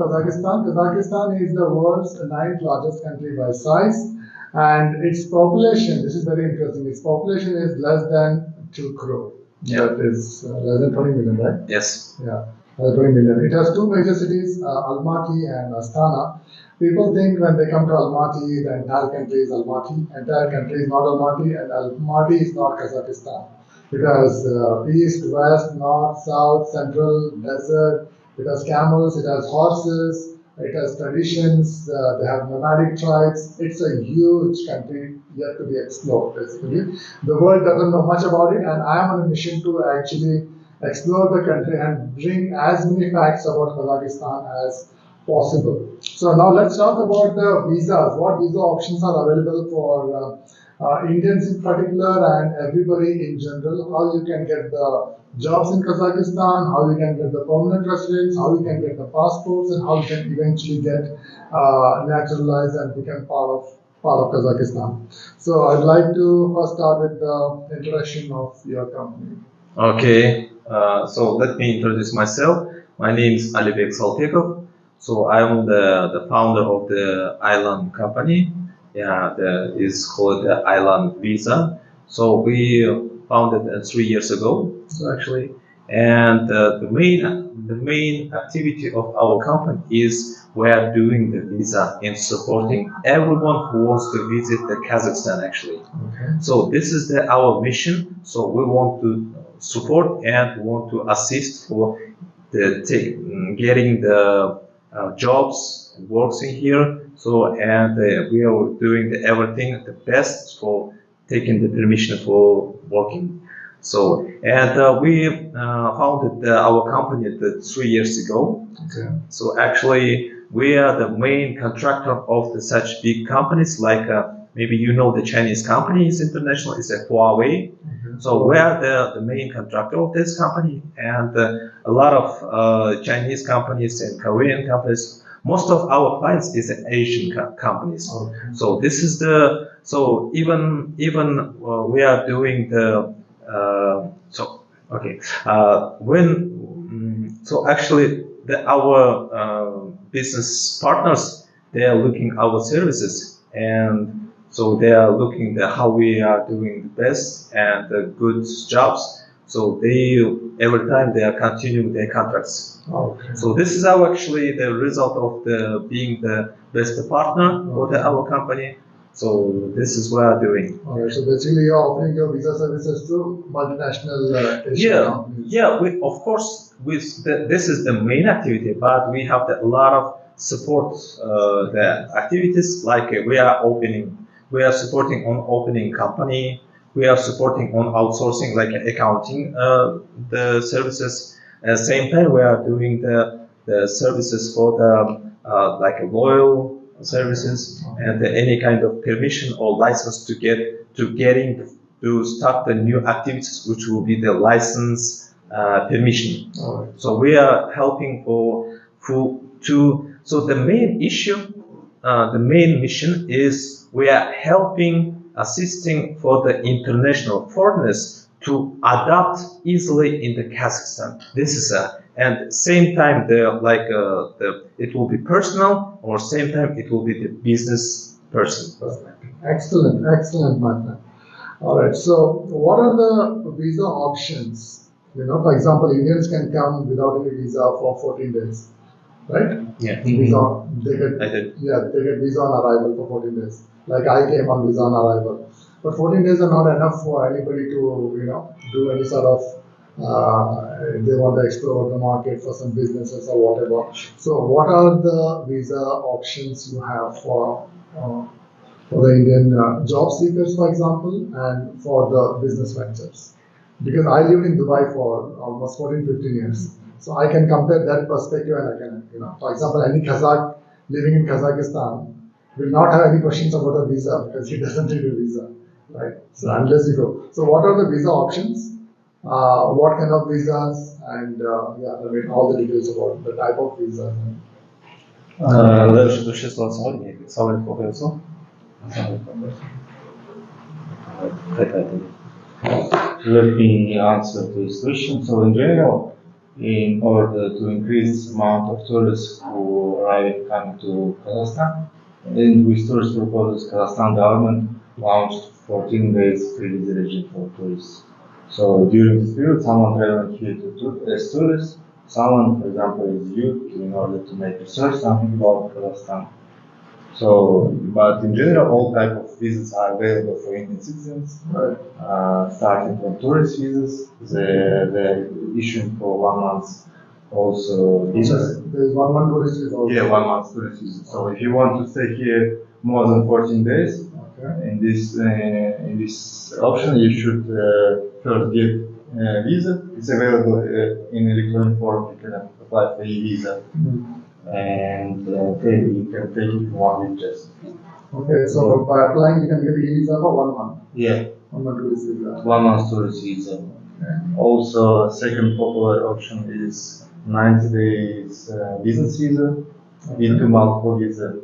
Kazakhstan. Kazakhstan is the world's ninth largest country by size, and its population, this is very interesting, its population is less than 2 crore. Yeah. That is less than 20 million, right? Yes. Yeah, 20 million. It has two major cities, Almaty and Astana. People think when they come to Almaty, the entire country is Almaty. Entire country is not Almaty, and Almaty is not Kazakhstan. Because east, west, north, south, central, desert, it has camels, it has horses, it has traditions, they have nomadic tribes. It's a huge country yet to be explored, basically. The world doesn't know much about it, and I am on a mission to actually explore the country and bring as many facts about Kazakhstan as possible. So now let's talk about the visas. What visa options are available for Indians in particular and everybody in general? How you can get the jobs in Kazakhstan, how you can get the permanent residence, how you can get the passports, and how you can eventually get naturalized and become part of Kazakhstan. So I'd like to first start with the introduction of your company. Okay, so let me introduce myself. My name is Alibek Saltekov. So I'm the founder of the Island company. Yeah, is called the Island Visa. So we founded 3 years ago, so actually, and the main activity of our company is we are doing the visa and supporting everyone who wants to visit the Kazakhstan actually. Okay. So this is our mission. So we want to support and want to assist for getting the jobs and works in here. So and we are doing everything the best for taking the permission for working. So and we founded our company 3 years ago. Okay. So actually we are the main contractor of such big companies like maybe you know the Chinese company is international, it's a Huawei. So we are the main contractor of this company, and a lot of Chinese companies and Korean companies. Most of our clients is Asian companies. Okay. So this is even we are doing the so actually our business partners, they are looking our services, and so they are looking at how we are doing the best and the good jobs. So they every time they are continuing their contracts. Okay. So this is actually the result of being the best partner for our company. So this is what we are doing. Alright, so basically you're offering your visa services to multinational Asian companies. Yeah. Of course, this is the main activity, but we have a lot of support the activities like we are supporting on opening company. We are supporting on outsourcing like accounting the services. At the same time, we are doing the services for the like loyal services and any kind of permission or license to start the new activities, which will be the license permission. Alright. So we are helping so the main issue, the main mission is we are assisting for the international foreigners to adapt easily in the Kazakhstan. This is and same time it will be personal, or same time it will be the business person. Excellent, my friend. All right. So, what are the visa options? For example, Indians can come without any visa for 14 days, right? Yeah. Visa, they get visa on arrival for 14 days. Like I came on visa on arrival, but 14 days are not enough for anybody to do any sort of. They want to explore the market for some businesses or whatever. So, what are the visa options you have for the Indian job seekers, for example, and for the business ventures? Because I lived in Dubai for almost 14, 15 years. So I can compare that perspective, and I can, for example, any Kazakh living in Kazakhstan will not have any questions about a visa because he doesn't need a visa, right? So unless you go. So what are the visa options? What kind of visas? And all the details about the type of visas. Let me answer this question. So in general, in order to increase the amount of tourists who arrive coming to Kazakhstan. And with tourist proposals, Kazakhstan government launched 14 days free visa regime for tourists. So during this period, someone traveling here as tourist, someone, for example, is youth in order to make research something about Kazakhstan. So, but in general, all type of visas are available for Indian citizens, starting from tourist visas, they're issued for 1 month also visas. There's 1 month tourist visa also. Yeah, 1 month tourist visa. So if you want to stay here more than 14 days, in this option, you should first get a visa. It's available in electronic form. You can apply for e-visa. And you can take it 1 week just. Okay, so by applying, you can get a visa for 1 month. Yeah. 1 month tourist visa. 1 month tourist visa. Also, second popular option is 90 days business visa into multiple visa.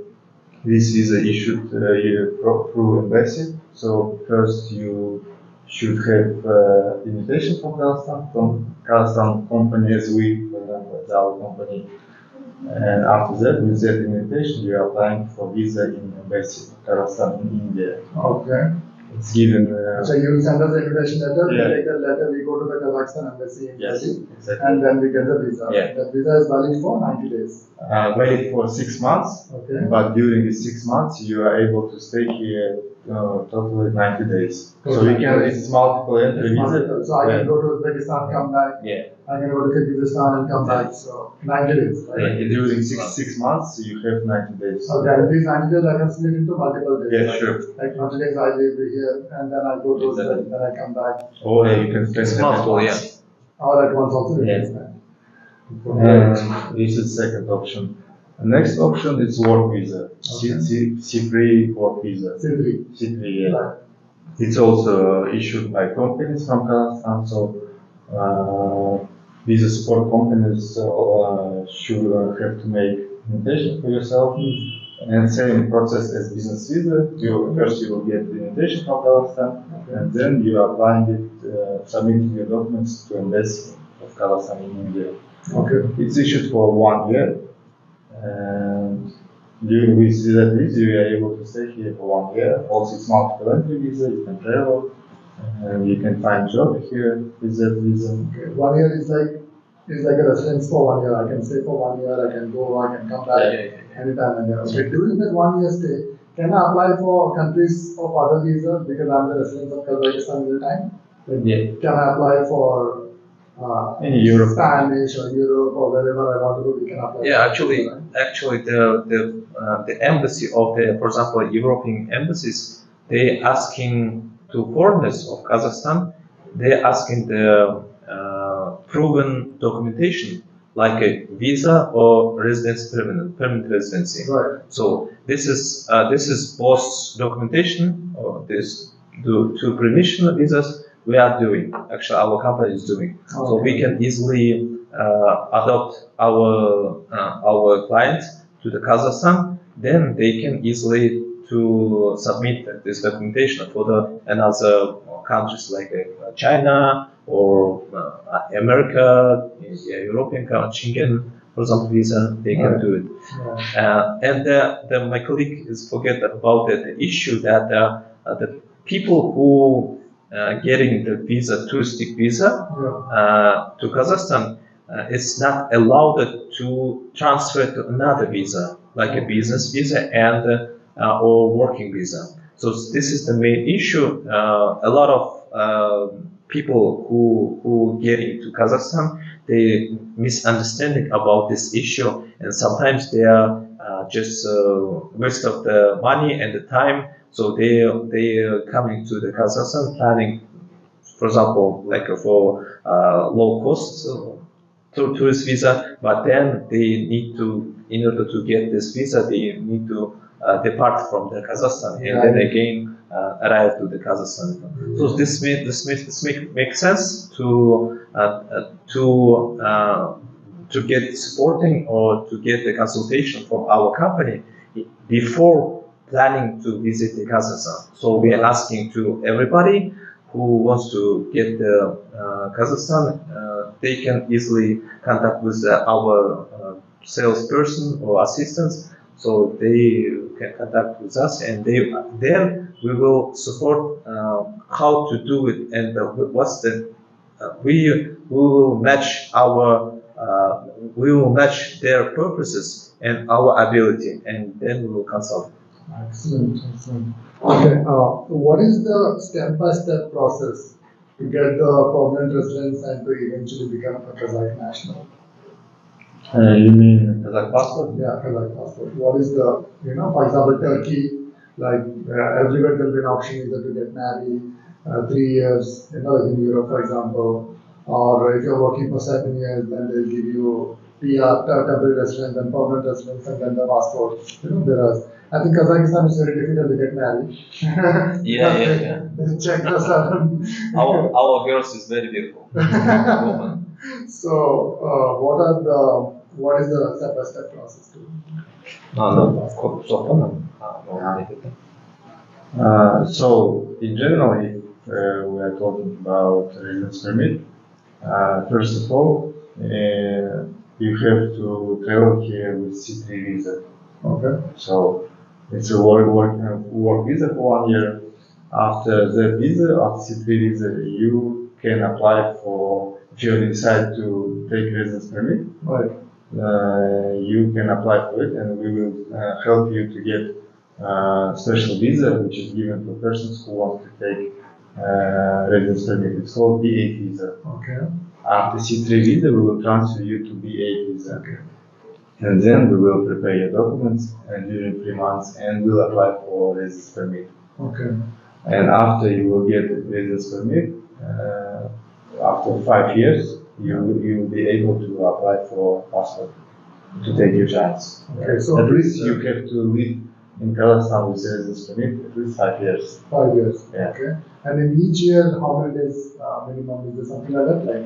This visa issued through embassy. So first you should have invitation from Kazakhstan company as we, for example, as our company. And after that, with that invitation, you are applying for visa in embassy of Kazakhstan in India. Okay. It's given. So you will send us the invitation letter. Yeah. We take that letter. We go to the Kazakhstan embassy in Delhi, exactly. and then we get the visa. Yeah. That visa is valid for 90 days. Valid for 6 months. Okay. But during these 6 months, you are able to stay here totally 90 days. So you can. It's multiple entry visa. So I can go to Uzbekistan, come back. Yeah. I can go to Kazakhstan and come back. So 90 days. Right? During six months, you have 90 days. Okay, and these 90 days I can split into multiple days. Yeah, right? sure. Like 90 days I live here, and then I go to Uzbekistan, then I come back. Or you can spend it at multiple, once. Or at once also. Yeah. Okay. This is second option. The next option is work visa. C3 work visa. C3. C3, yeah. Right. It's also issued by companies from Kazakhstan. So visa support companies should have to make invitation for yourself. And same process as business visa. First you will get the invitation from Kazakhstan, and then you are applying it, submitting your documents to embassy of Kazakhstan in India. Okay. It's issued for 1 year, and during which that visa you are able to stay here for 1 year. Also, it's multiple entry visa. You can travel, and you can find job here with that visa. Okay. 1 year is like a residence for 1 year. I can stay for 1 year. I can go. I can come back anytime. And okay. During that 1 year stay, can I apply for countries of other visas because I'm the resident of Kazakhstan at the time? Yeah. Can I apply for in Europe, Spanish or Europe or wherever I want to go? We can apply. Yeah, actually, the embassy of the, for example, European embassies, they asking to foreigners of Kazakhstan, they asking the proven documentation like a visa or residence permanent residency. Right. So this is both documentation or this two permission visas we are doing. Actually, our company is doing. Okay. So we can easily adopt our clients to the Kazakhstan. Then they can easily to submit this documentation for the another countries like China or America, European country, Schengen, for example, visa. They can do it. Right. And my colleague is forget about the issue that the people who getting the visa, touristic visa to Kazakhstan, it's not allowed to transfer to another visa, like a business visa and or working visa. So this is the main issue. A lot of people who get into Kazakhstan, they misunderstanding about this issue, and sometimes they are just waste of the money and the time. So they are coming to the Kazakhstan planning, for example, like for low cost tourist visa, but then they need to, in order to get this visa, they need to depart from the Kazakhstan and then again arrive to the Kazakhstan. So this makes sense to get supporting or to get the consultation from our company before planning to visit the Kazakhstan. So we are asking to everybody who wants to get the Kazakhstan, they can easily contact with our salesperson or assistants. So they can contact with us, and then we will support how to do it and what's the we will match we will match their purposes and our ability, and then we will consult. Excellent, excellent. Okay, what is the step-by-step process to get the permanent residence and to eventually become a Kazakh national? You mean Kazakh passport? Yeah, Kazakh passport. What is the, for example, Turkey, like everywhere there'll be an option either to get married, 3 years, like in Europe, for example, or if you're working for 7 years, then they'll give you PR, temporary residence, then permanent residence, and then the passport. I think Kazakhstan is very difficult to get married. Yeah. They check the sun. Our girls is very beautiful. So, what is the step-by-step process to? So, in general, if we are talking about residence permit, first of all, you have to travel here with C3 visa. Okay. So, it's a work visa for 1 year. After the visa, after C3 visa, you can apply for, if you decide to take residence permit, Right. You can apply for it, and we will help you to get special visa, which is given for persons who want to take residence permit. It's called B8 visa. Okay. After C3 visa, we will transfer you to B8 visa. Okay. And then we will prepare your documents and during 3 months, and we'll apply for residence permit. Okay. And after you will get residence permit, after 5 years, you will be able to apply for passport to take your chance. Okay, so at least you have to live in Kazakhstan with residence permit at least 5 years. 5 years. Yeah. Okay. And in each year, how many days minimum? Is there something like that? Like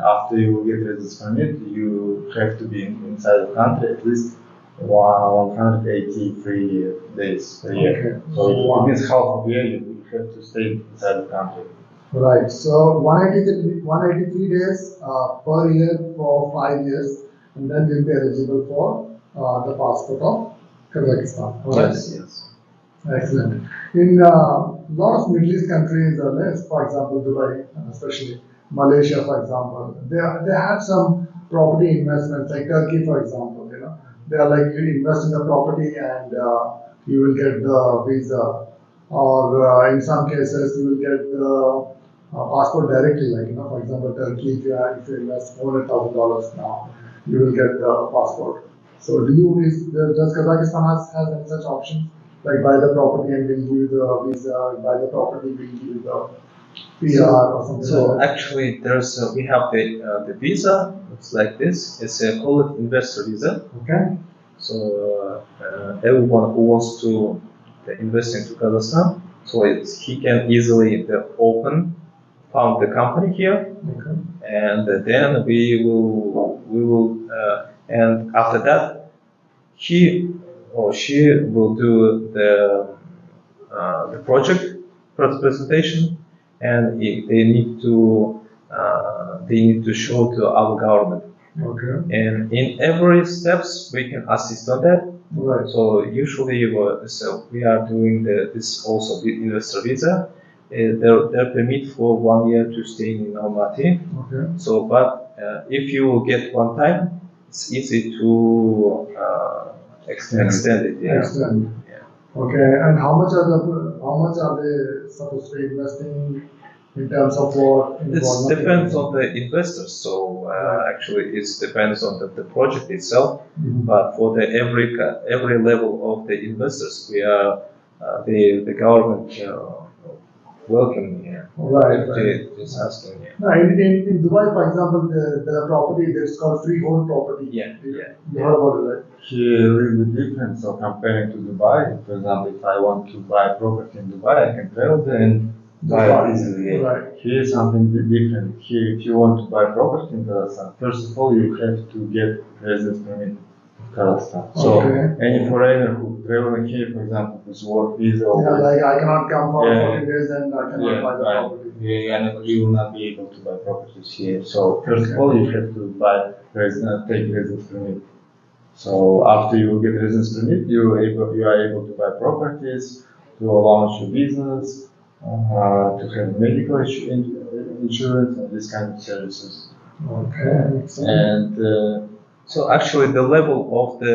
after you get residence permit, you have to be inside the country at least 183 days per year. Okay. So it means half of the year you have to stay inside the country. Right. So 183 days per year for 5 years, and then you'll be eligible for the passport of Kazakhstan. Right? Yes. Excellent. In a lot of Middle East countries, for example, Dubai, especially Malaysia, for example, they have some property investments, like Turkey, for example. They are like, you invest in the property and you will get the visa, or in some cases you will get the passport directly. Like, for example, Turkey, if you invest $400,000 now, you will get the passport. So, does Kazakhstan has any such option? Like, buy the property and we'll give you the visa, buy the property, we'll give you the PR or something So like that. actually, we have the visa. It's like this. It's called investor visa. Okay. So everyone who wants to invest into Kazakhstan, so he can easily found the company here, Okay. and then we will and after that he or she will do the project presentation, and they need to show to our government. Okay. And in every steps we can assist on that. Right. So usually, we are doing this also with investor visa. They're permit for 1 year to stay in Almaty. Okay. So, but if you will get one time, it's easy to extend it. Yeah. Excellent. Yeah. Okay. And how much are they supposed to be investing in terms of what? It depends on the investors. So actually, it depends on the project itself. Mhm. But for every level of the investors, we are the government welcoming here. Right. Just asking here. No, in Dubai, for example, the property that's called freehold property. Yeah. You heard about it, right? Here, a little bit different. So comparing to Dubai, for example, if I want to buy property in Dubai, I can travel there and buy it easily. Right. Here, something different. Here, if you want to buy property in Kazakhstan, first of all, you have to get residence permit. Kazakhstan. So Okay. any foreigner who traveling here, for example, with work visa or Yeah, like I cannot come for Yeah. 40 days and I cannot buy the right. property. You will not be able to buy properties here. So first of all, you have to take residence permit. So after you get residence permit, you are able to buy properties, to launch your business, to have medical insurance and this kind of services. Okay. And So actually, the level of the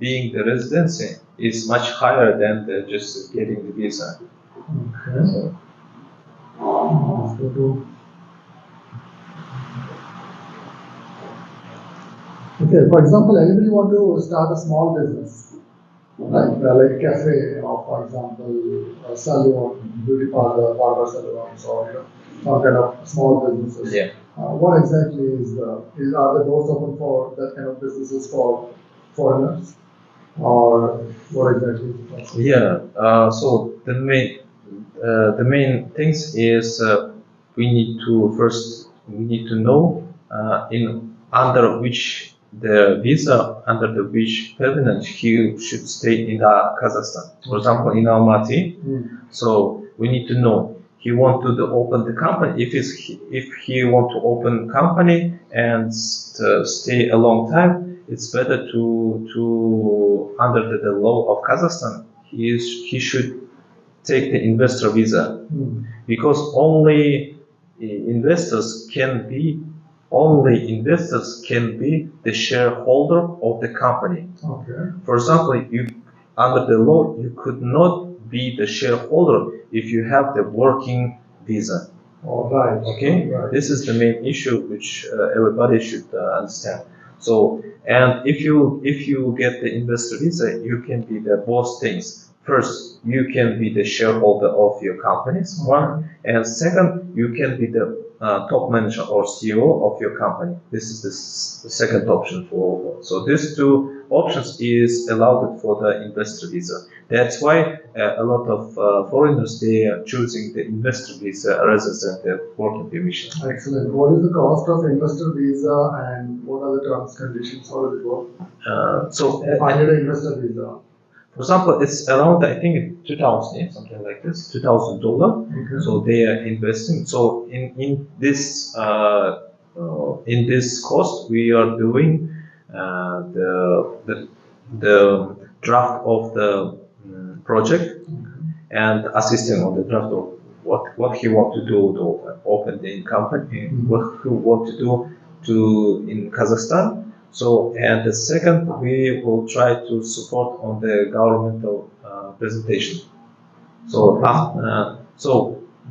being the residency is much higher than just getting the visa. Okay. So, Let's go to- Okay, for example, anybody want to start a small business, like cafe, or for example, a salon, beauty parlor, barber salons, or some kind of small businesses. yeah. What exactly are the doors open for that kind of businesses for foreigners, or what exactly is the process? Yeah. So the main things is we need to know in under which which permanent he should stay in Kazakhstan. For example, in Almaty. So we need to know he want to open the company. If he want to open company and stay a long time, it's better to under the law of Kazakhstan. He should take the investor visa because investors can be investors can be the shareholder of the company. Okay. For example, under the law you could not be the shareholder if you have the working visa. All right. Okay, Right. this is the main issue which everybody should understand. So, and if you get the investor visa, you can be the both things. First, you can be the shareholder of your companies, one, and second, you can be the top manager or CEO of your company. This is the second option for. So these two options is allowed for the investor visa. That's why a lot of foreigners they are choosing the investor visa rather than the working permission. Excellent. What is the cost of investor visa and what are the terms conditions? How does it work? If I need an investor visa. For example, it's around I think 2,000, yeah, something like this, $2,000. Okay. So they are investing. So in this cost, we are doing the draft of the project and assisting on the draft of what he want to do to open the company, what he want to do in Kazakhstan. So, and the second, we will try to support on the governmental presentation. So,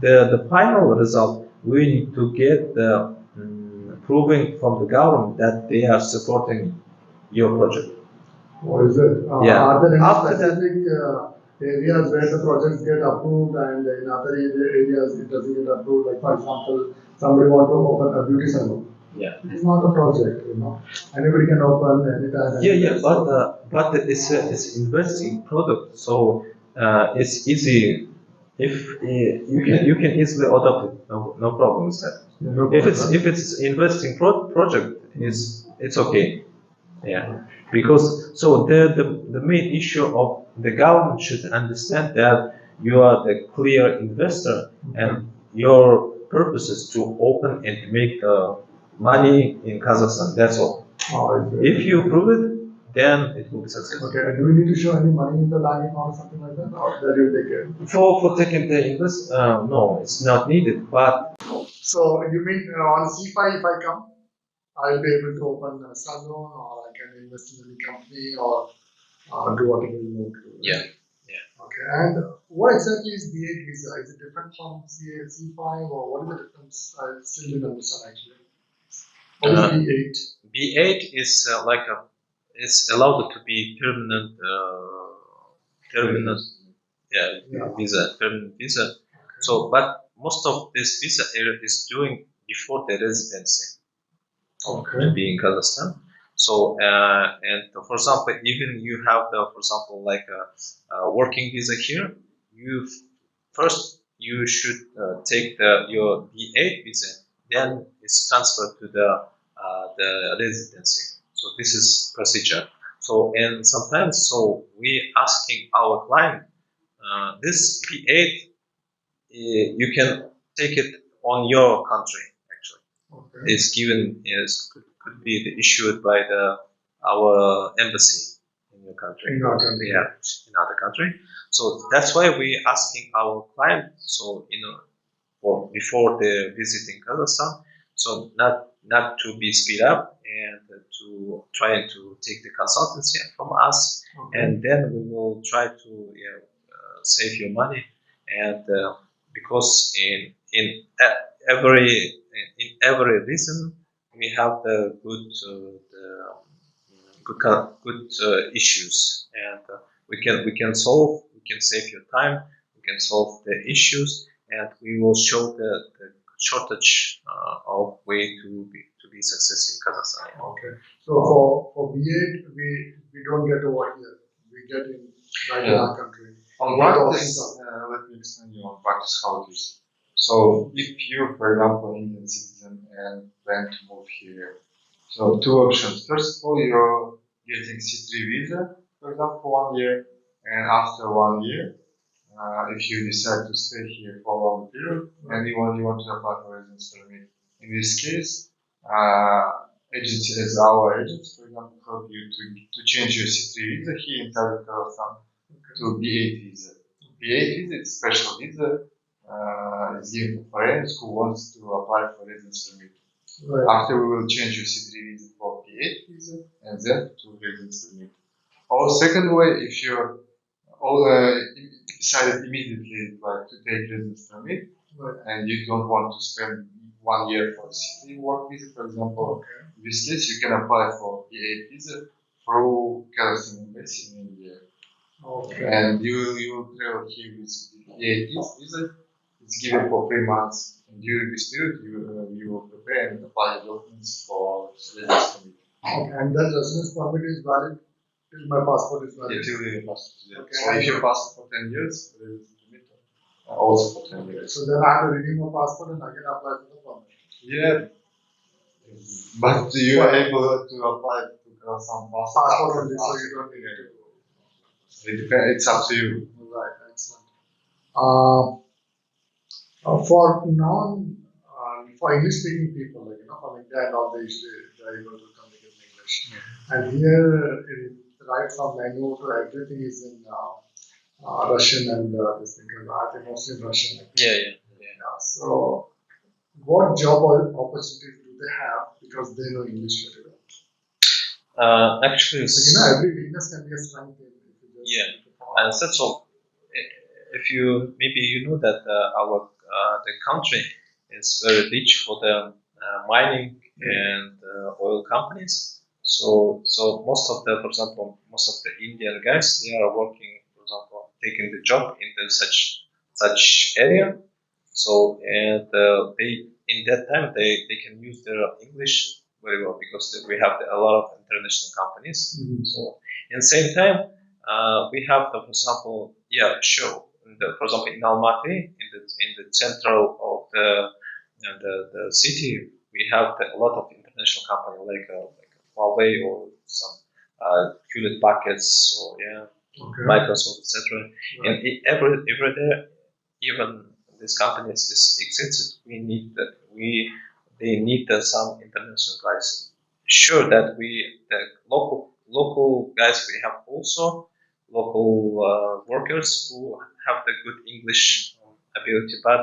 the final result, we need to get the proving from the government that they are supporting your project. What is it? Yeah. Are there any After that- specific areas where the projects get approved and in other areas it doesn't get approved? Like for example, somebody want to open a beauty salon. Yeah. It's not a project, Anybody can open anytime. Yeah, but it's investing product, so it's easy. If you can easily adopt it, no problem with that. No If problem. it's investing project, it's okay. Yeah, because so the main issue of the government should understand that you are the clear investor and your purpose is to open and make money in Kazakhstan. That's all. If you prove it, then it will be successful. Okay, do we need to show any money in the bank account or something like that, or that you take care? For taking the invest, no, it's not needed. But So you mean on C5 if I come, I'll be able to open a salon or I can invest in any company or do whatever you want to do. yeah, Okay, and what exactly is B8 visa? Is it different from C5 or what is the difference? I still didn't understand actually. What is B8? B8 is it's allowed to be permanent, permanent visa. So, but most of this visa area is doing before the residency to be in Kazakhstan. So, and for example, even you have for example, like a working visa here, first you should take your B8 visa, then it's transferred to the residency. So this is procedure. So and sometimes we asking our client this P8 you can take it on your country actually. Okay. It's given could be issued by our embassy in your country. In our country. Yeah, in other country. So that's why we asking our client. So before the visiting Kazakhstan, so not to be speed up and to try to take the consultancy from us, and then we will try to save your money, and because in every region we have the good issues, and we can save your time, we can solve the issues, and we will show the shortage of way to be successful in Kazakhstan. Okay. So for B8 we don't get over here. We get in right in our country. On What practice, options let me explain you on practice how it is. So if you, for example, Indian citizen and plan to move here, so two options. First of all, you're getting C3 visa, for example, for 1 year, and after 1 year, if you decide to stay here for a long period and you want to apply for residence permit. In this case, agency as our agents, for example, help you to change your C3 visa here in Kazakhstan to B8 visa. B8 visa is special visa. It's given for foreigners who wants to apply for residence permit. Right. After we will change your C3 visa for B8 visa and then to residence permit. Or second way, if you're decided immediately to take residence permit, and you don't want to spend 1 year for city work visa, for example, in this case you can apply for B8 visa through Kazakhstan embassy in India. Okay. And you will travel here with B8 visa. It's given for 3 months. And during this period, you will prepare and apply documents for residence permit. Okay. And that residence permit is valid till my passport is valid. Till your passport. Okay. So if your passport for 10 years, residence permit also for 10 years. So then I have to renew my passport and again apply for the permit. Yeah. But you are able to apply to some Passport only, so you don't need to. It's up to you. Right. Excellent. For English speaking people, like from India and all, they are able to communicate in English. And here, right from menu to everything is in Russian and this thing. I think mostly in Russian. Yeah. So, what job opportunities do they have because they know English very well? Actually, Every weakness can be a strength. And so if you maybe you know that the country is very rich for the mining and oil companies. So most of the Indian guys, they are working, for example, taking the job in such area. So and they in that time they can use their English very well because we have a lot of international companies. So in the same time we have for example for example in Almaty in the central of the city we have a lot of international companies like Huawei or some Hewlett Packard's or Microsoft, etc. And every day, even these companies exist, they need some international guys. Sure that the local guys we have also local workers who have the good English ability, but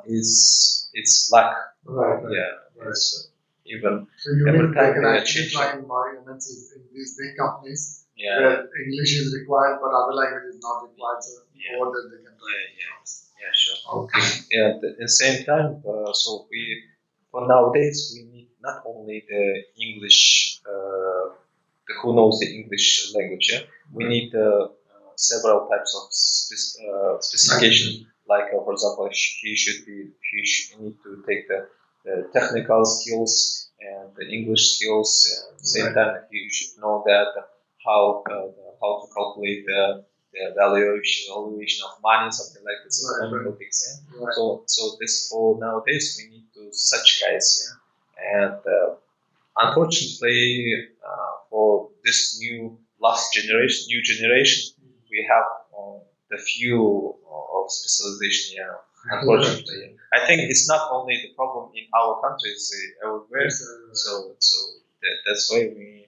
it's lack. Right. It's even so you every mean time they can they actually change. try environments in these big companies Yeah. where English is required but other language is not required, so over there they can try. Yeah, sure. Okay. Yeah, at the same time, so for nowadays we need not only the English, who knows the English language. Yeah? We need several types of specification. Like for example, he need to take the technical skills and the English skills. And at the same time, he should know that how to calculate the valuation of money, something like this, economical things. Yeah? Right. So this for nowadays we need to such guys. Yeah? And unfortunately, for this new generation, we have the few of specialization. Yeah, unfortunately, I think it's not only the problem in our country; it's everywhere. So that's why we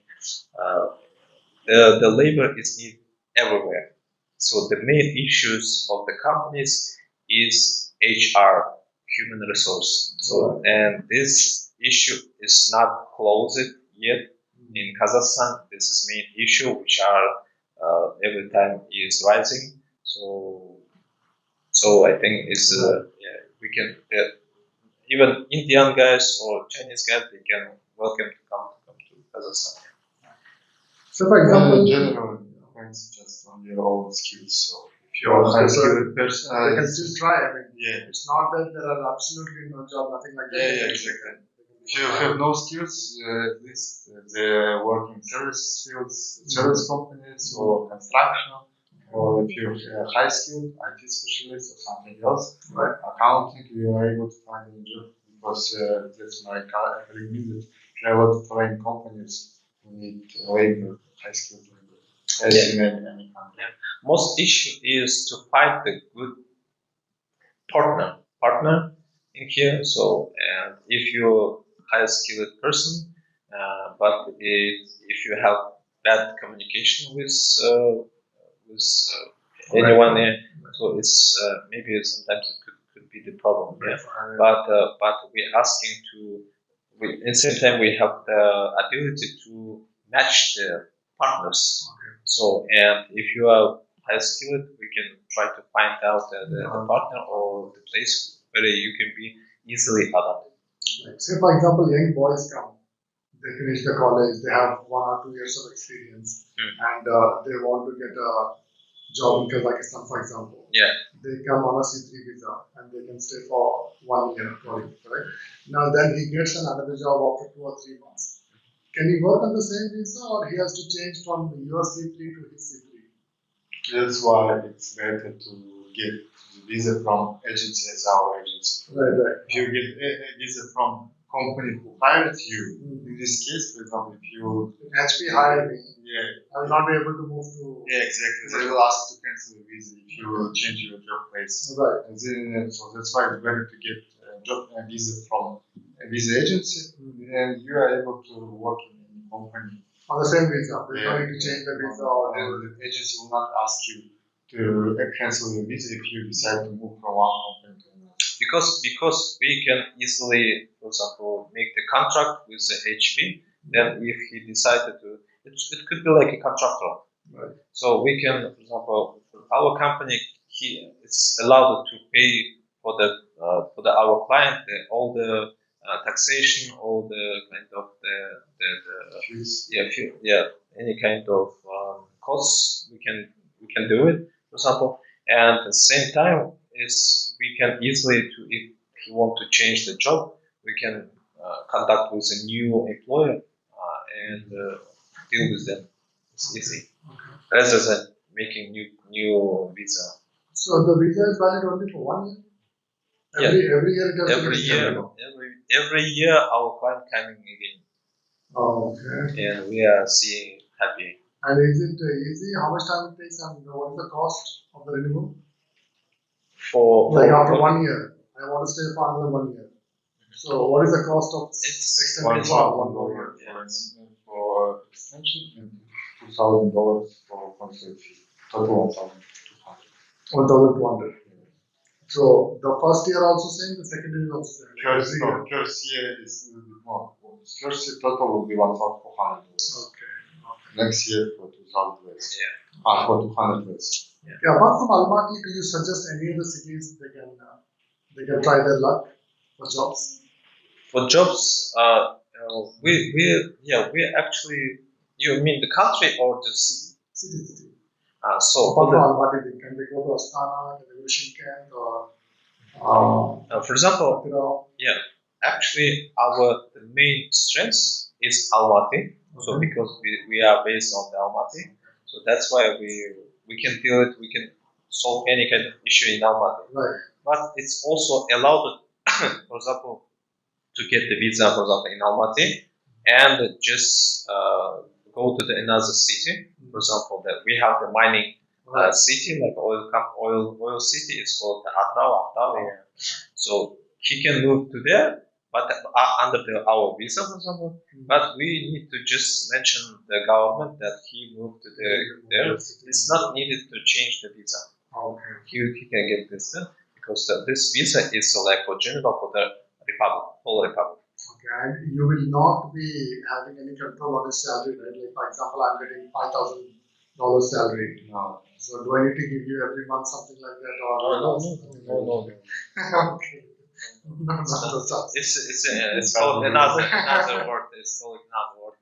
the labor is needed everywhere. So the main issues of the companies is HR, human resource. So and this issue is not closed yet in Kazakhstan. This is main issue which are every time is rising. So I think it's yeah, we can even Indian guys or Chinese guys, they can welcome to come to Kazakhstan. So, for example, in general, it depends just on your own skills. So if you're a high skilled person, they can still try. I mean, yeah, it's not that there are absolutely no job, nothing like that. yeah, exactly. If you have no skills, at least the working service fields, service companies, or construction, or if you're a high skilled IT specialist or something else, Right. accounting, you are able to find a job because that's my agreement that if you have a lot of foreign companies who need labor, high skilled labor, as in any country. Most issue is to find the good partner in here. So and if you're high skilled person, if you have bad communication with anyone there, so it's maybe sometimes it could be the problem. Yeah. But we're asking to. In the same time, we have the ability to match the partners. So, and if you are high skilled, we can try to find out the partner or the place where you can be easily adapted. Like, say, for example, young boys come, they finish the college, they have 1 or 2 years of experience, and they want to get a job in Kazakhstan, for example. Yeah. They come on a C3 visa and they can stay for 1 year, correct? Now, then he gets another job after 2 or 3 months. Can he work on the same visa, or he has to change from your C3 to his C3? That's why it's better to get the visa from agency as our agency. Right. If you get a visa from company who hired you, in this case, for example, if you HP hired me, yeah, I will not be able to move to. yeah, exactly. They will ask to cancel the visa if you change your job place. Right. And then, so that's why it's better to get a visa from a visa agency, and you are able to work in any company. On the same visa, they don't need to change the visa. And the agency will not ask you to cancel your visa if you decide to move from one company to another. Because we can easily, for example, make the contract with the HP. Then if he decided to, it could be like a contractor. Right. So we can, for example, our company it's allowed to pay for our client all the taxation, all the kind of the Fees. any kind of costs we can do it, for example, and at the same time is we can easily if you want to change the job, we can contact with a new employer and deal with them. It's easy rather than making new visa. So the visa is valid only for 1 year. Every year it has to be extended. Every year our client coming again. Oh, okay. And we are seeing happy. And is it easy? How much time it takes, and what is the cost of the renewal? After 1 year, I want to stay for another 1 year. So what is the cost of extending for 1 more year? For extension and $2,000 for concert fee. Total $1,200. 1,200. So the first year also same, the second year is also same. First year is a little bit more. First year total will be $1,400. Okay. Next year for 2,000 less. Yeah. For 200 less. Yeah. Apart from Almaty, do you suggest any other cities they can try their luck for jobs? For jobs, we actually. You mean the country or the city? City. So apart from Almaty, can they go to Astana, can they go to Shymkent, or for example, actually the main strength is Almaty. So because we are based on the Almaty, so that's why we can deal it. We can solve any kind of issue in Almaty. Right. But it's also allowed, for example, to get the visa, for example, in Almaty, and just go to another city. For example, that we have the mining city, like oil city. It's called Atrao. So he can move to there, but under our visa, for example. But we need to just mention the government that he moved to there. It's not needed to change the visa. Okay. He can get this done because this visa is like for general for the republic, whole republic. Okay, and you will not be having any control on his salary, right? Like, for example, I'm getting $5,000 salary. No. So do I need to give you every month something like that, or No. Okay. No, It's called another word. It's called another word.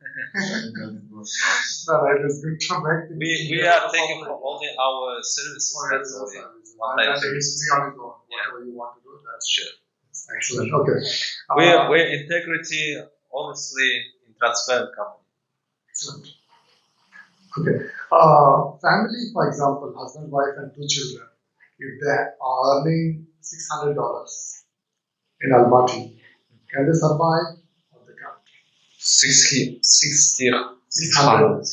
No, right, it's good to make things We clear are for taking public. for only our services. For That's your only services. one And time then it's services. free on its own. Whatever you want to do, that's Sure. excellent. Okay. We're integrity, honestly, in transparent company. Excellent. Okay. Family, for example, husband, wife, and 2 children, if they are earning $600 in Almaty, can they survive or they can't? 600. $600. Is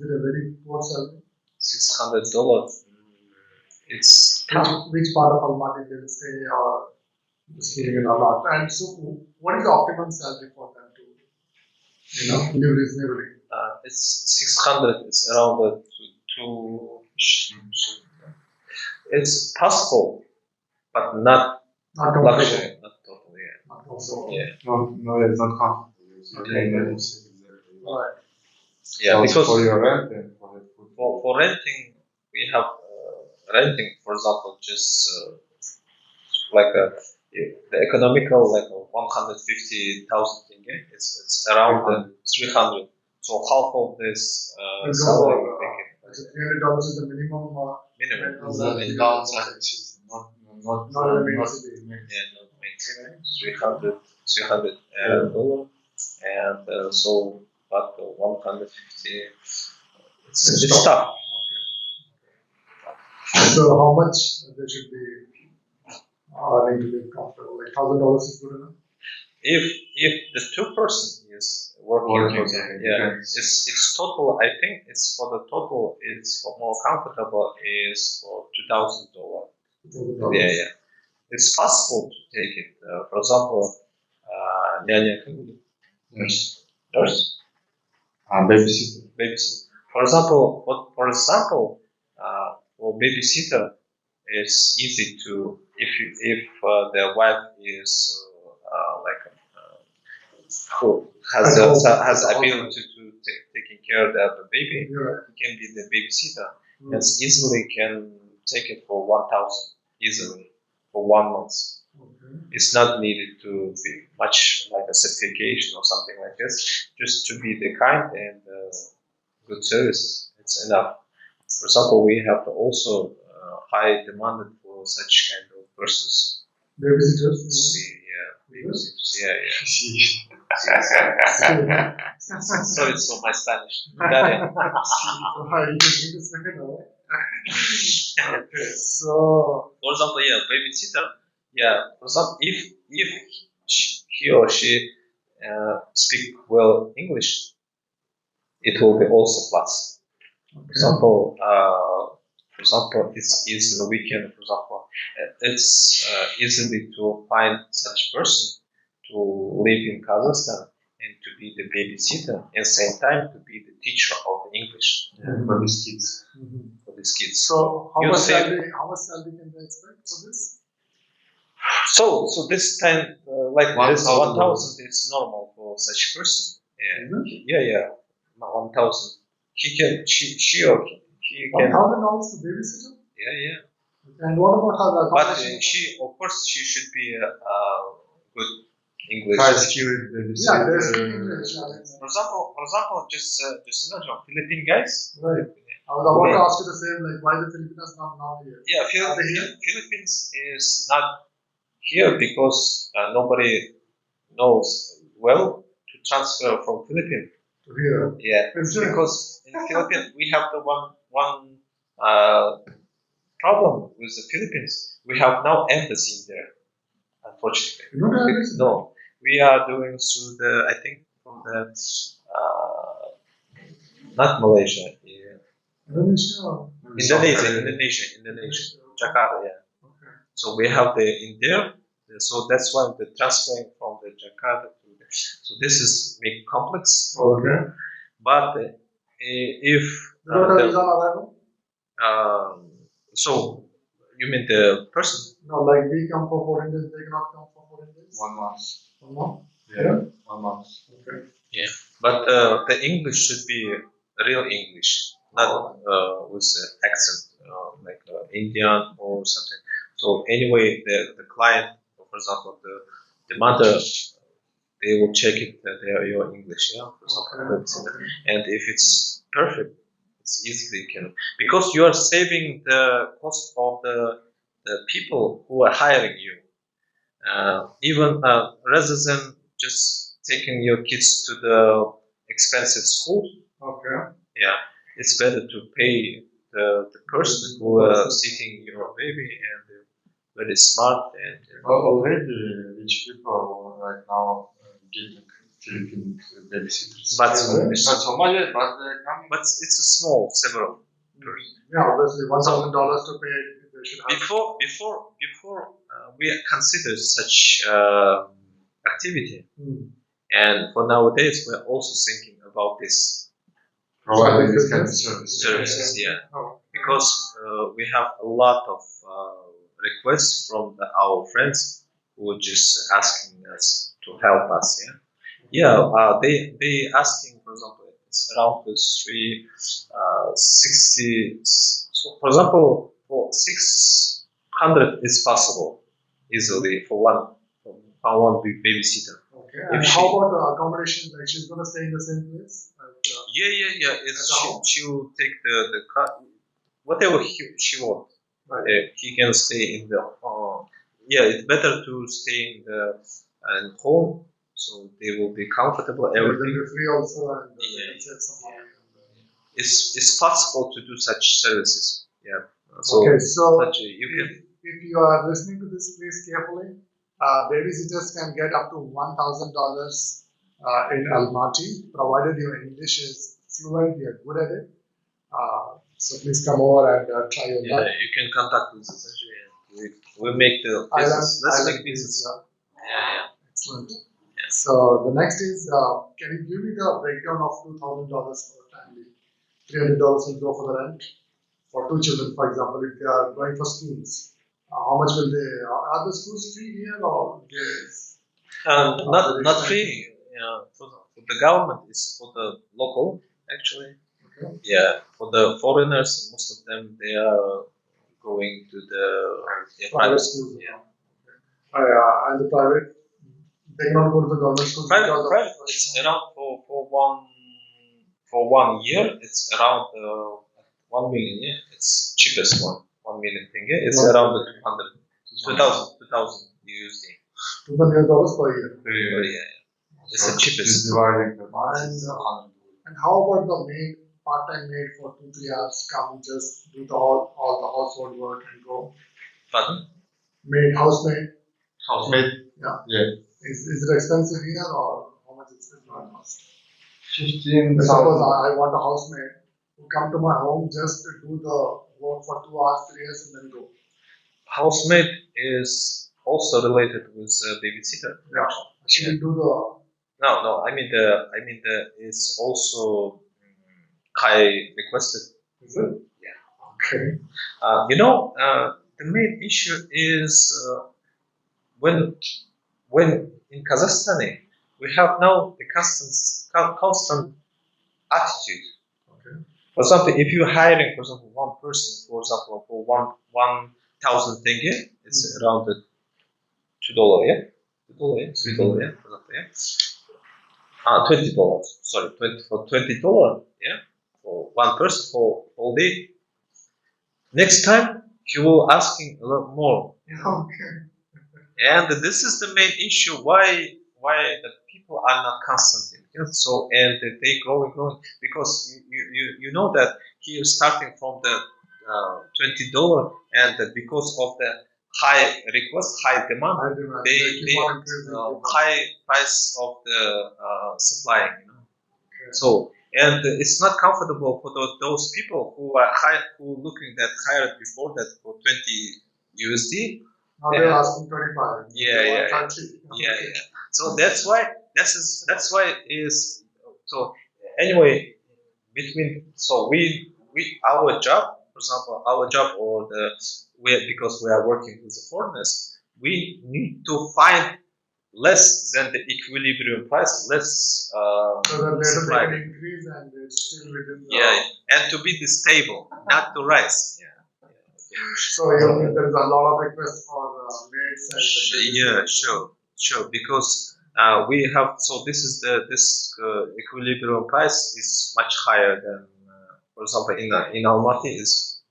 it a very poor salary? $600. It's tough. Which part of Almaty they will stay or just living in a lot? And so, what is the optimum salary for them to, live reasonably? It's 600. It's around two. It's possible, but not Not luxury. Not totally. Not also. Yeah. No, it's not comfortable. You can manage. Right. Yeah, So because for your rent and for the food. for renting, we have renting, for example, just like the economical, like 150,000 tenge. It's around 300. So half of this salary we can. So $300 is the minimum. Minimum. It's downside. Not Not the main city. Yeah, not main. 300 dollar, and so but 150. It's tough. So how much they should be earning to live comfortable? Like $1,000 is good enough? If the two person is working, yeah. it's total. I think it's for the total. It's for more comfortable is for $2,000. Yeah. It's possible to take it. For example, Nurse. babysitter. For example, for babysitter, it's easy to if the wife is who has ability to taking care of the baby, he can be the babysitter. And easily can take it for 1,000 easily for 1 month. Okay. It's not needed to be much like a certification or something like this. Just to be the kind and good services, it's enough. For example, we have also high demand for such kind of persons. Babysitters? Yeah. Sorry for my Spanish. Okay, so for example, babysitter. For example, if he or she speak well English, it will be also plus. For example, it's in the weekend. For example, it's easily to find such person to live in Kazakhstan and to be the babysitter, and at the same time to be the teacher of English For these kids. for these kids. So how much salary can they expect for this? So this time, like 1,000 is normal for such person. Really? Yeah, 1,000. She or he can. $1,000 for babysitter? Yeah. And what about her But accommodation? of course, she should be good English. High skilled Yeah, there's babysitter. English. For example, just imagine Philippine guys. Right. I was about to ask you the same, like why the Filipinos not here? Yeah, Philippines is not here because nobody knows well to transfer from Philippines. To here. Yeah, Sure. because in Philippines we have the one problem with the Philippines. We have no embassy there, unfortunately. You don't have this? No, we are doing through the I think from the not Malaysia. Yeah. Indonesia. Indonesia, Jakarta. Yeah. Okay. So we have the in there. So that's why the transferring from the Jakarta to the. So this is make complex. Okay. But if Without a visa on arrival? so you mean the person? No, like we come for 14 days, they cannot come for 14 days. 1 month. 1 month? Yeah. 1 month. Okay. Yeah, but the English should be real English, not with accent like Indian or something. So anyway, the client, for example, the mother, they will check it that they are your English, yeah, for example. Okay. And if it's perfect, it's easily can because you are saving the cost of the people who are hiring you. Even rather than just taking your kids to the expensive school, Okay. yeah, it's better to pay the person who is seeking your baby and very smart and Already rich people right now getting Philippine babysitters. but Not so much, but they're coming. but it's a small several person. Yeah, obviously $1,000 to pay. They should have. Before we consider such activity, and for nowadays we're also thinking about this Providing this kind of services, yeah. Oh. Because we have a lot of requests from our friends who are just asking us to help us. They asking, for example, it's around the 360. So for example, for 600 is possible easily for one babysitter. Okay. And how about the accommodation? Like she's gonna stay in the same place? Yeah. She will take the car, whatever she wants. Right. He can stay in the. It's better to stay in the home, so they will be comfortable. Everything. They're free also, and It's possible to do such services. Yeah. Okay, so you can. If you are listening to this, please carefully. Babysitters can get up to $1,000 in Almaty, provided your English is fluent, you're good at it. So please come over and try your luck. You can contact us essentially, and we make the business. Let's make business. Yeah. Excellent. So the next is, can you give me the breakdown of $2,000 for a family? $300 will go for the rent for 2 children, for example, if they are going for schools. How much will they? Are the schools free here or not free? For the government is for the local actually. Okay. Yeah, for the foreigners, most of them they are going to the private schools. Yeah. And the private, they not go to the government schools. Private. It's around for 1 year. It's around 1 million. Yeah, it's cheapest one. 1 million thing. Yeah, it's around the 2,000 USD. $2,000 per year. Per year. Yeah. It's the cheapest. And how about the maid, part-time maid for 2-3 hours come just do all the household work and go? Pardon? Maid, housemaid. Yeah. Is it expensive here or how much is it going to cost? 15,000. Suppose I want a housemaid who come to my home just to do the work for 2 hours, 3 hours and then go. Housemaid is also related with babysitter. Yeah. She will do the. No. I mean the is also high requested. Is it? Yeah. Okay. The main issue is when in Kazakhstan we have now the constant attitude. Okay. For example, if you're hiring, for example, one person, for example, for 1,000 tenge, it's around the $2, yeah, $2, yeah, $3, yeah, for example, yeah. $20. Sorry, $20, yeah, for one person for all day. Next time he will asking a lot more. Okay. And this is the main issue why the people are not constant. So and they growing because you know that he is starting from the $20 and because of the high request, high demand, they high price of the supplying. Okay. So and it's not comfortable for those people who are who looking that hired before that for 20 USD. Now they're asking 25. Yeah, They yeah, want 30. yeah, yeah. So that's why is so anyway so we our job, for example, our job or the because we are working with the foreigners, we need to find less than the equilibrium price, less So that later supply. they can increase and it's still within the. Yeah, and to be stable, not to rise. Yeah. So there is a lot of requests for maids and. Yeah, sure. Because we have so this equilibrium price is much higher than, for example, in Almaty is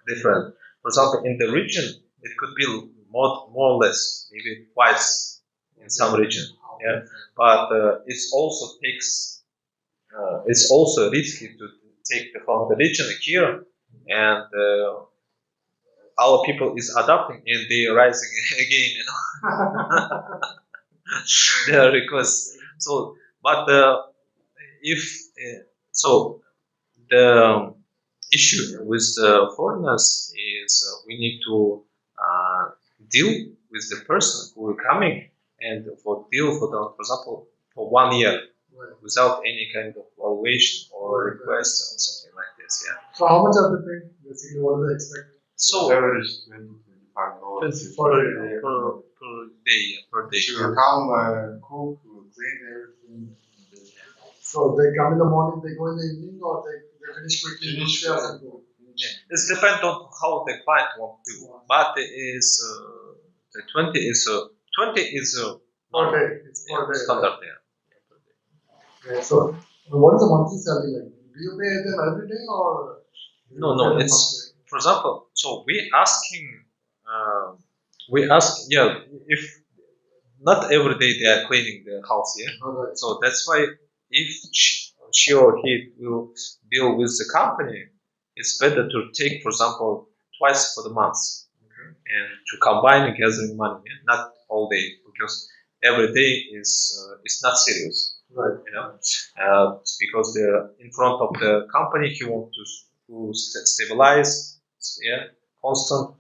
different. For example, in the region it could be more or less, maybe twice in some region. Yeah, but it's also risky to take from the region here, and our people is adapting and they are rising again. Their requests. So, but if so, the issue with the foreigners is we need to deal with the person who is coming and for example for 1 year without any kind of valuation or request or something like this. Yeah. So how much are they paying? Basically, what do they expect? So Average $25 per day. She will come, cook, clean everything. So they come in the morning, they go in the evening, or they finish quickly, finish sales and go. It depends on how the client wants to. But it is the 20 is Per day. It's per day. standard there. Okay, so what is the monthly salary like? Do you pay them every day or? No. It's for example. So we ask if not every day they are cleaning the house. Yeah. Alright. So that's why if she or he will deal with the company, it's better to take, for example, twice for the month, and to combine gathering money, not all day, because every day is not serious. Right. You know, because they're in front of the company, he wants to stabilize, constant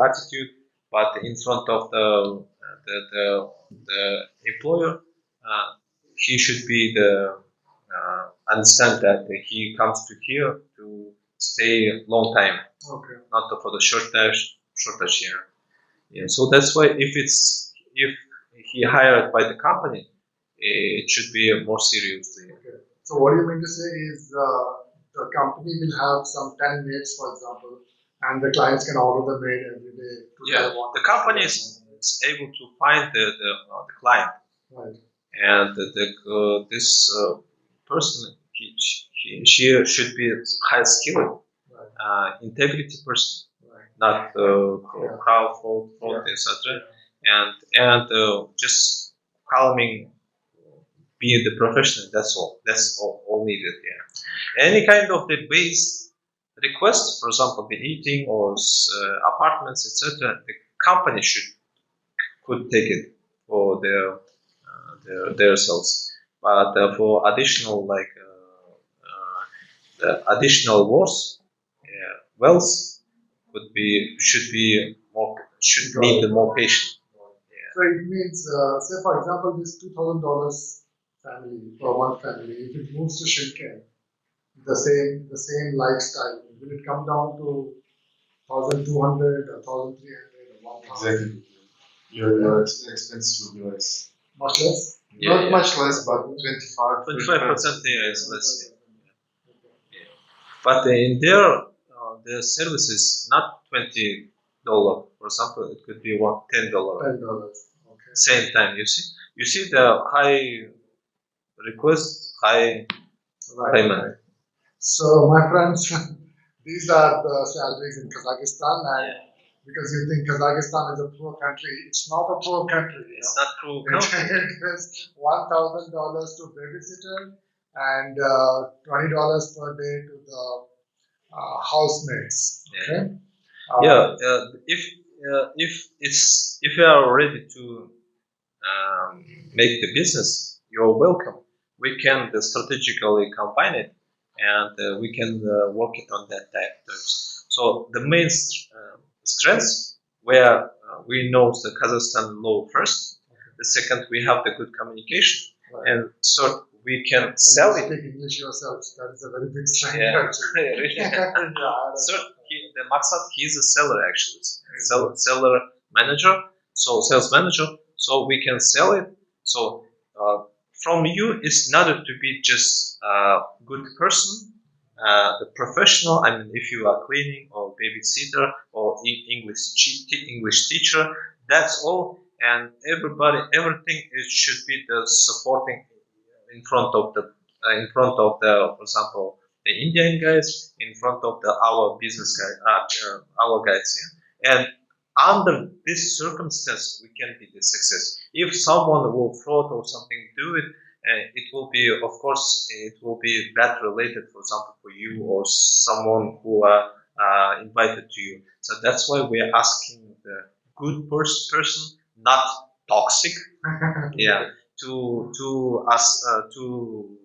attitude, but in front of the employer, he should be understand that he comes to here to stay a long time, Okay. not for the shortage here. Yeah, so that's why if he hired by the company, it should be more seriously. Okay. So what you mean to say is the company will have some 10 maids, for example, and the clients can order the maid every day. Yeah, the company is able to find the client, Right. and this person she should be high skilled, integrity person, not crowd fraud, etc. And just calming, be the professional. That's all. That's all needed. Yeah. Any kind of the base request, for example, the eating or apartments, etc. The company could take it for their selves. But for additional additional works, wealth should need more patient. So it means, say for example, this $2,000 family or one family, if it moves to Shimken, the same lifestyle, will it come down to 1,200 or 1,300 or 1,000? Exactly. Your expense will be less. Much less? Not much less, but 25% is less. But in the service is not $20. For example, it could be $10. $10. Okay. Same time, you see the high request, high payment. Right. So my friends, these are the salaries in Kazakhstan, and because you think Kazakhstan is a poor country, it's not a poor country. It's not poor country. It is $1,000 to babysitter and $20 per day to the housemates. Okay. If you are ready to make the business, you're welcome. We can strategically combine it and we can work it on that type of terms. So the main strengths where we know the Kazakhstan law first. The second, we have the good communication, and third, we can sell it. Speak English yourself. That is a very big strength. Yeah, Actually. really. Third, the Maksat, he's a seller actually, seller manager, so sales manager. So we can sell it. So from you is not to be just a good person, the professional. I mean, if you are cleaning or babysitter or English teacher, that's all. And everybody, everything should be the supporting in front of the for example, the Indian guys, in front of our business guy, our guys. Yeah? And under this circumstance, we can be the success. If someone will fraud or something do it, it will be, of course, it will be bad related, for example, for you or someone who are invited to you. So that's why we are asking the good person, not toxic. Yeah, to us to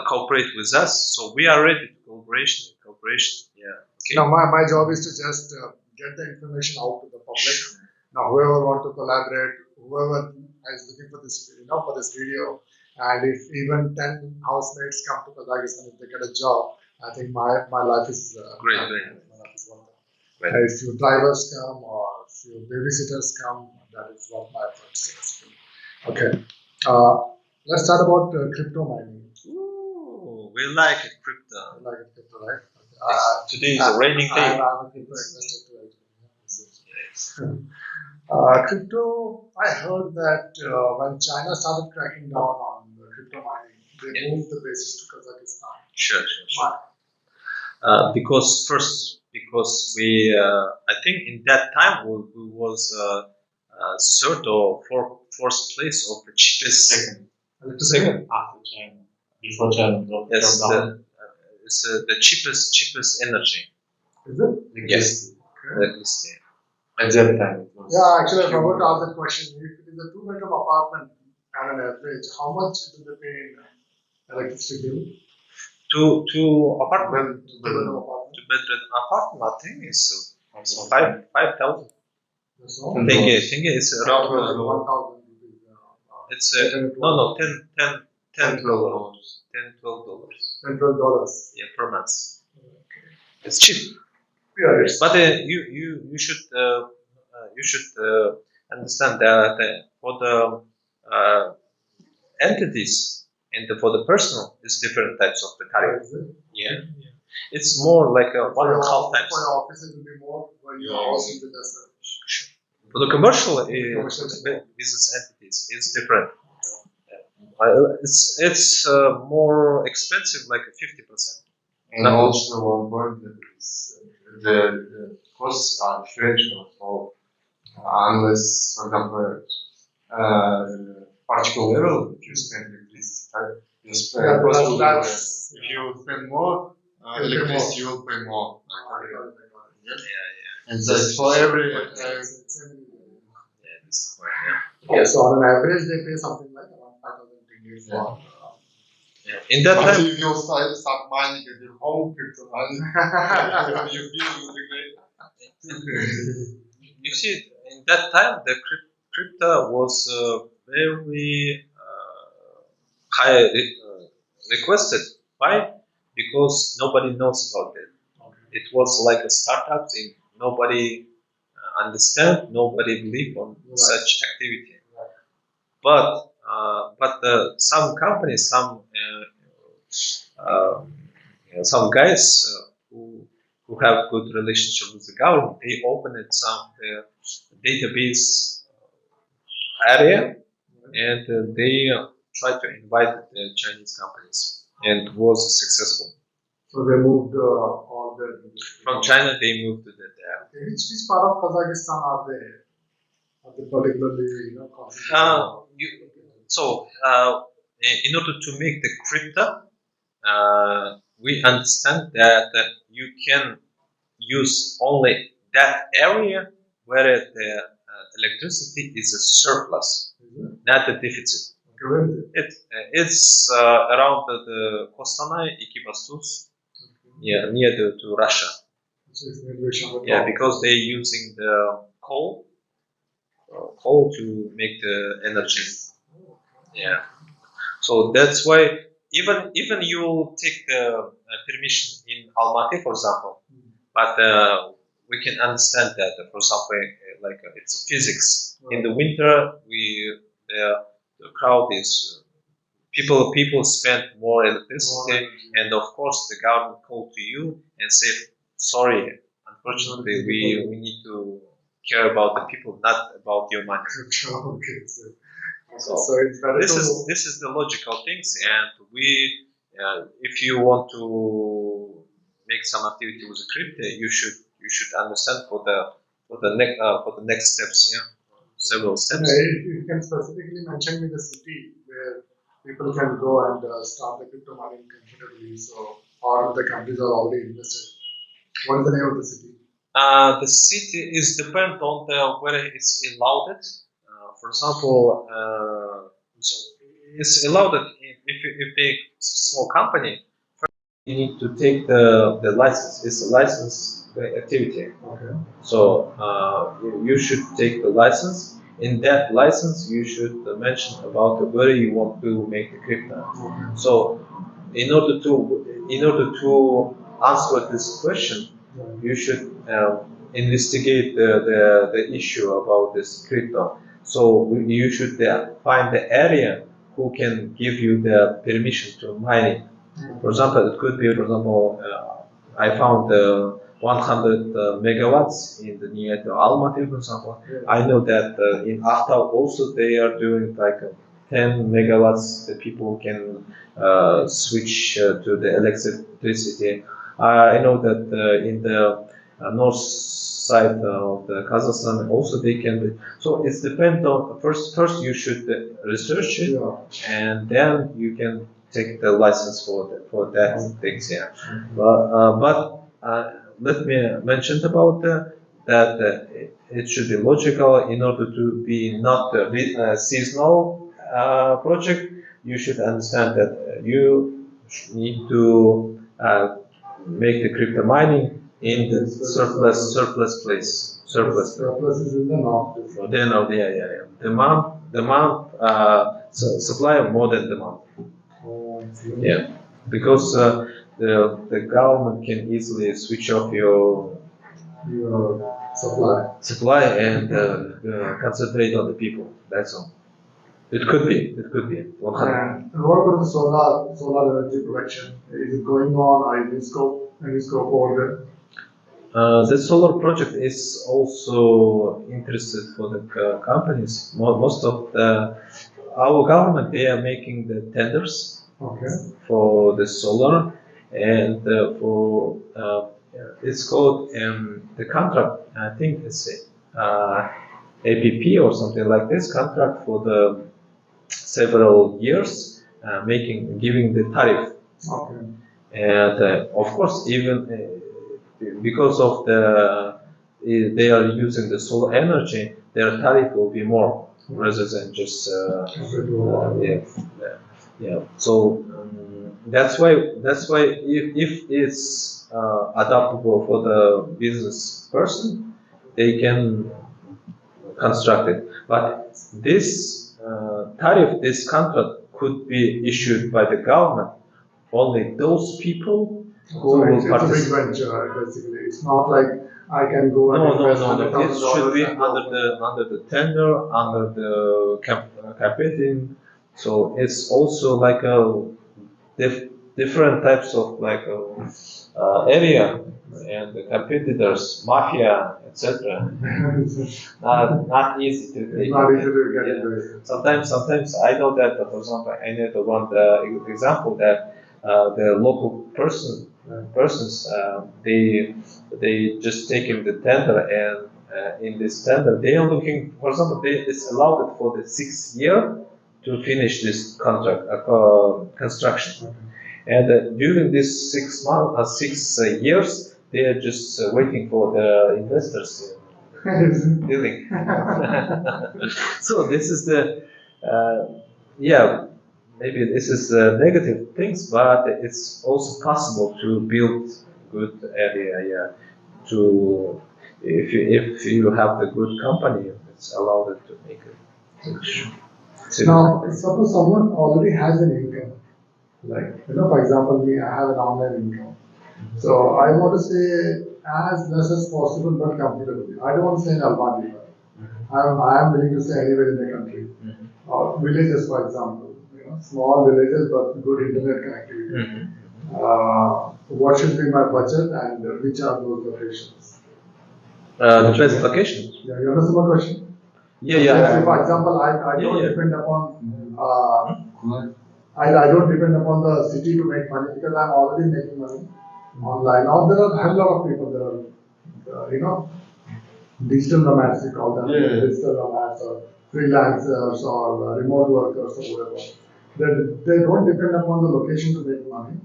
cooperate with us. So we are ready to cooperation. Yeah. Okay. Now, my job is to just get the information out to the public. Now, whoever want to collaborate, whoever is looking for this, for this video, and if even 10 housemates come to Kazakhstan, if they get a job, I think my life is Great. my life is worth it. If your drivers come or if your babysitters come, that is what my effort is. Okay. Let's start about crypto mining. Ooh, we like it, crypto. I like it, crypto, right? Today is a raining day. I'm a crypto investor too. Crypto, I heard that when China started cracking down on the crypto mining, they moved the basis to Kazakhstan. Sure. Because we, I think in that time we was third or fourth place of the cheapest. Second after China, before China. Yes, it's the cheapest energy. Is it? Yes. Electricity. At that time, it was. Yeah, actually, I forgot to ask that question. If it is a 2-bedroom apartment on an average, how much do they pay in electricity bill? Two apartment. Two-bedroom apartment. Two-bedroom apartment. I think it's 5,000. That's all? Tenge is around. 1,000 rupees. It's no 10 $12. $10, $12. Yeah, per month. It's cheap. Yeah, it's But you should understand that for the entities and for the personal, it's different types of the tariff. Yeah. It's more like a 1.5 times. For your office, it will be more. For your house, it will be lesser. For the commercial business entities, it's different. It's more expensive, like 50%. And also one point that is the costs are differential. So unless, for example, particular level, if you spend electricity, you spend cost will be less. If you spend more, electricity you will pay more. And that's for every. Okay, so on an average, they pay something like around 5,000 tenge for. In that But time, if you start mining at your home crypto mining, you feel you see, in that time, the crypto was very high requested. Why? Because nobody knows about it. It was like a startup thing. Nobody understand. Nobody believe on such activity. But some companies, some guys who have good relationship with the government, they opened some database area, and they tried to invite the Chinese companies, and was successful. So they moved all their. From China, they moved to the Okay, which part of Kazakhstan are they? Are they particularly, concentrated? So, in order to make the crypto, we understand that you can use only that area where the electricity is a surplus, not a deficit. Where is it? It's around the Kostanay, Ekibastus, yeah, near to Russia. So it's near Russia. Yeah, because they're using the coal to make the energy. Yeah. So that's why even you take the permission in Almaty, for example, but we can understand that, for example, like it's physics. In the winter, the crowd is people spend more electricity, and of course the government call to you and say, sorry, unfortunately we need to care about the people, not about your money. Okay. So It's better this is the logical things, and if you want to make some activity with crypto, you should understand for the next steps, yeah, several steps. If you can specifically mention me the city where people can go and start the crypto mining comfortably, so or the countries are already invested. What is the name of the city? The city is depend on where it's allowed. For example, so it's allowed if they small company, you need to take the license. It's a license activity. Okay. So you should take the license. In that license, you should mention about where you want to make the crypto. Okay. So in order to answer this question, you should investigate the issue about this crypto. So you should find the area who can give you the permission to mine it. For example, it could be, for example, I found 100 megawatts in the near to Almaty, for example. I know that in Ahtau also they are doing like 10 megawatts. The people can switch to the electricity. I know that in the north side of the Kazakhstan also they can be. So it's depend on first you should research it, and then you can take the license for that things. Yeah, but let me mention about that it should be logical in order to be not a seasonal project. You should understand that you need to make the crypto mining in the surplus place. Surplus is in the north. Then, demand, supply more than demand. Yeah, because the government can easily switch off your supply and concentrate on the people. That's all. It could be. It could be. And what about the solar energy production? Is it going on? Any scope over there? The solar project is also interested for the companies. Most of our government, they are making the tenders for the solar, and for it's called the contract. I think it's APP or something like this contract for the several years, giving the tariff. And of course, even because of they are using the solar energy, their tariff will be more rather than just yeah. So that's why if it's adaptable for the business person, they can construct it. But this tariff, this contract could be issued by the government. Only those people who will participate. It's a big venture, basically. It's not like I can go and invest No. It should be under the tender, under the campaign. So it's also like a different types of like area and the competitors, mafia, etc. Not easy to get into it. Sometimes I know that, for example, I know the one example that the local persons they just taking the tender, and in this tender they are looking, for example, it's allowed for the 6 year to finish this contract construction. And during these 6 months, 6 years, they are just waiting for the investors dealing. So this is the yeah, maybe this is negative things, but it's also possible to build good area. Yeah, to if you have the good company, it's allowed it to make it. Now, suppose someone already has an income, like, for example, me, I have an online income. So I want to stay as less as possible, but comfortably. I don't want to stay in Almaty. I am willing to stay anywhere in the country. Villages, for example, small villages but good internet connectivity. What should be my budget and which are those locations? The best location. Yeah, you understand my question? Yeah, So, for example, I don't depend upon I don't depend upon the city to make money because I'm already making money online. Now there are a hell lot of people. There are digital nomads, we call them, digital nomads or freelancers or remote workers or whatever. They don't depend upon the location to make money.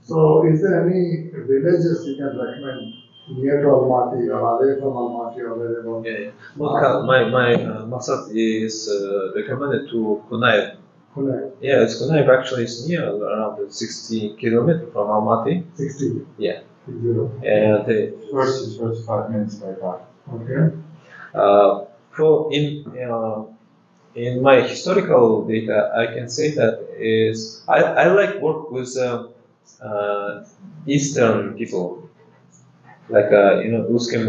So, is there any villages you can recommend near to Almaty or away from Almaty or wherever? Yeah. Well, my Maksat is recommended to Kunai. Kunai. Yeah, it's Kunai actually is near around 60 kilometers from Almaty. 60. Yeah. 60. And 35 minutes by car. Okay. For in my historical data, I can say that is I like work with Eastern people, like Uzbekistan,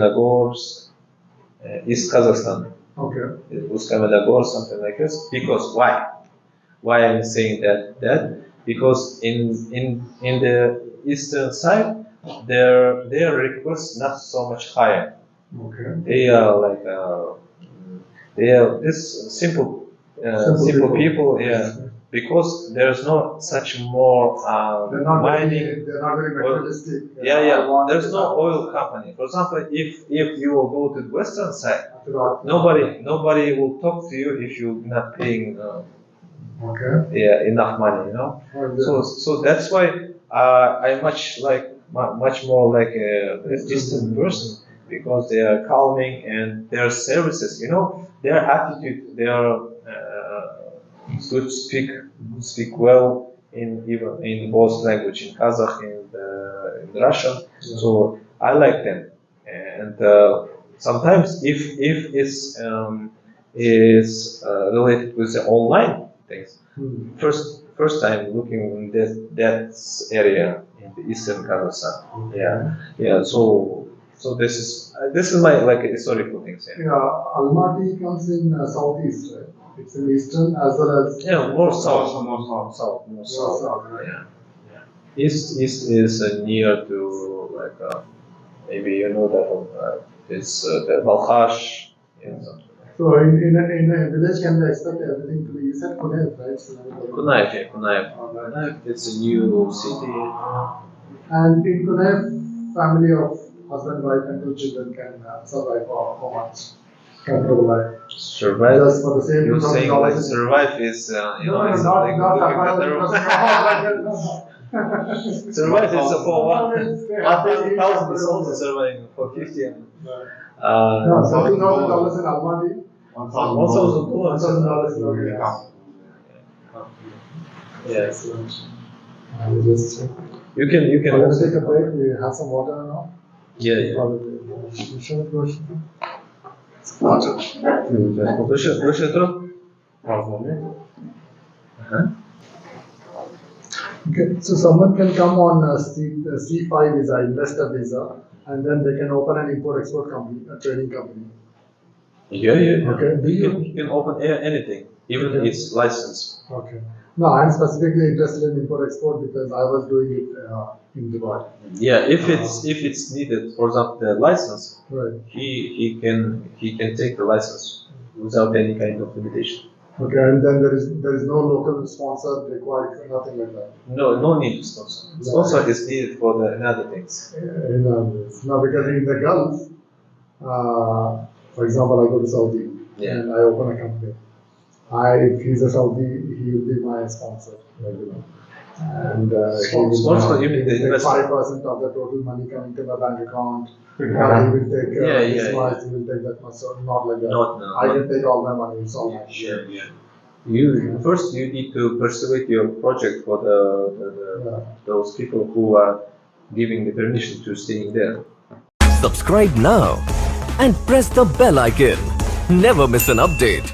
East Kazakhstan, Okay. Uzbekistan, something like this. Because why? Why I'm saying that because in the eastern side, their requests not so much higher. Okay. They are like they are this simple people. Yeah, because there's no such more mining. They're not very materialistic. Yeah. There's no oil company. For example, if you will go to the western side, nobody will talk to you if you're not paying. Yeah, enough money, So that's why I much more like a distant person because they are calming and their services, their attitude, they are good speak well even in both language, in Kazakh and in Russian. So I like them, and sometimes if it's is related with the online things. First time looking in that area in the eastern Kazakhstan. Yeah. So this is my like historical things. Yeah, Almaty comes in southeast, right? It's in eastern as well as more south. More south. Yeah. East is near to like maybe you know that it's the Balkhash. So in a village, can we expect everything to be? You said Kunaif, right? Kunaif. It's a new city. And in Kunaif, family of husband, wife, and 2 children can survive for how much? Comfortable life. Survive. Just for the same. You're saying like survive is not survive is for 1,000 is also surviving for 50. No, $2,000 in Almaty. $1,000. Yes. You can. We're going to take a break. We have some water now. Yeah. You sure it goes? Water. Okay, so someone can come on a C5 visa, investor visa, and then they can open an import-export company, a trading company. Yeah. Okay. You can open anything, even its license. Okay. No, I'm specifically interested in import-export because I was doing it in Dubai. Yeah, if it's needed, for example, the license, right. He can take the license without any kind of limitation. Okay, and then there is no local sponsor required, nothing like that. No need to sponsor. Sponsor is needed for the other things. No, because in the Gulf, for example, I go to Saudi and I open a company. If he's a Saudi, he will be my sponsor. And sponsor, you mean the investor? 5% of the total money coming to my bank account. He will take this much, he will take that much. So not like that. No. I can take all my money. It's all mine. Yeah. You need to persuade your project for those people who are giving the permission to staying there. Subscribe now and press the bell icon. Never miss an update.